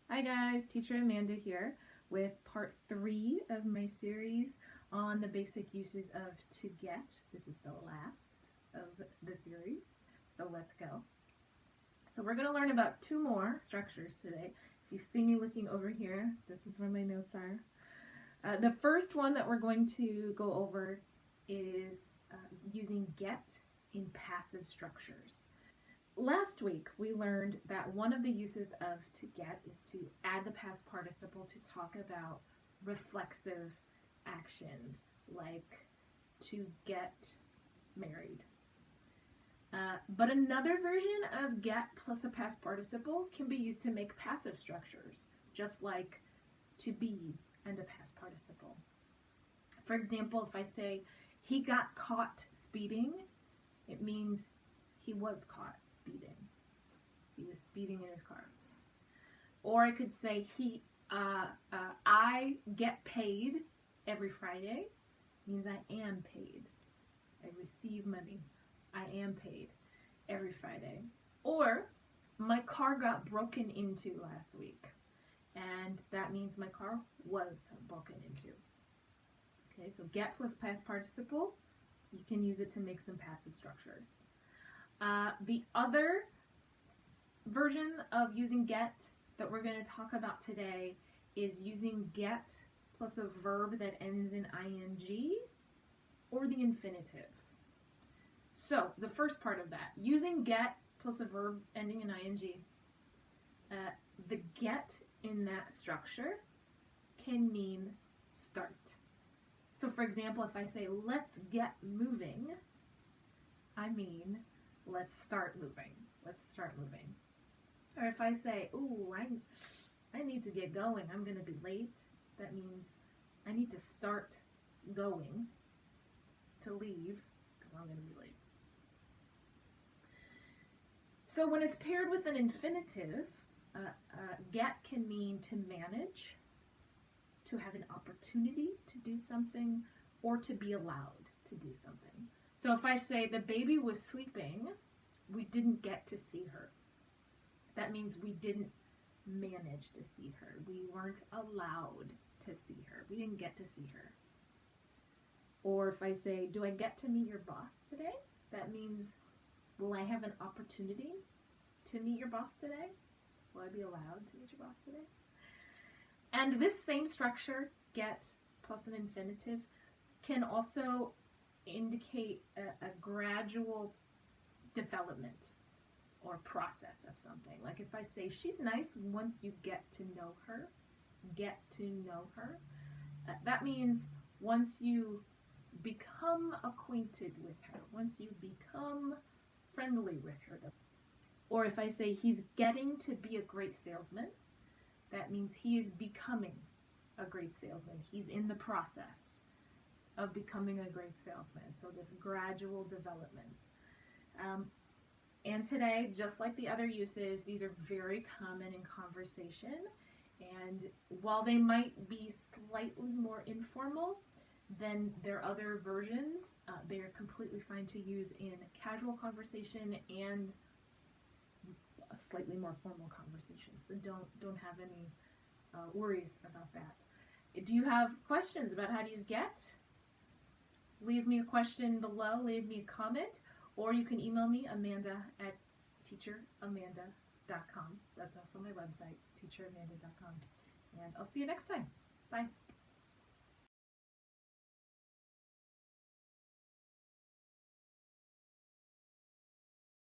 Hi guys, Teacher Amanda here with part 3 of my series on the basic uses of to get. This is the last of the series, so let's go. So we're going to learn about 2 more structures today. If you see me looking over here, this is where my notes are. The first one that we're going to go over is using get in passive structures. Last week, we learned that one of the uses of to get is to add the past participle to talk about reflexive actions, like to get married. But another version of get plus a past participle can be used to make passive structures, just like to be and a past participle. For example, if I say, he got caught speeding, it means he was caught speeding. He was speeding in his car. Or I could say I get paid every Friday means I am paid. I receive money. I am paid every Friday. Or my car got broken into last week, and that means my car was broken into. Okay, so get plus past participle, you can use it to make some passive structures. The other version of using get that we're going to talk about today is using get plus a verb that ends in ing or the infinitive. So the first part of that, using get plus a verb ending in ing, the get in that structure can mean start. So for example, if I say let's get moving, I mean let's start moving. Let's start moving. Or if I say, ooh, I need to get going, I'm going to be late, that means I need to start going to leave because I'm going to be late. So when it's paired with an infinitive, get can mean to manage, to have an opportunity to do something, or to be allowed to do something. So if I say the baby was sleeping, we didn't get to see her. That means we didn't manage to see her. We weren't allowed to see her. We didn't get to see her. Or if I say, do I get to meet your boss today? That means, will I have an opportunity to meet your boss today? Will I be allowed to meet your boss today? And this same structure, get plus an infinitive, can also indicate a gradual development or process of something. Like if I say, she's nice once you get to know her, that means once you become acquainted with her, once you become friendly with her. Or if I say, he's getting to be a great salesman, that means he is becoming a great salesman. He's in the process of becoming a great salesman. So this gradual development. And today, just like the other uses, these are very common in conversation. And while they might be slightly more informal than their other versions, they are completely fine to use in casual conversation and a slightly more formal conversation. So don't have any worries about that. Do you have questions about how to use get? Leave me a question below, leave me a comment, or you can email me, amanda@teacheramanda.com. That's also my website, teacheramanda.com. And I'll see you next time. Bye.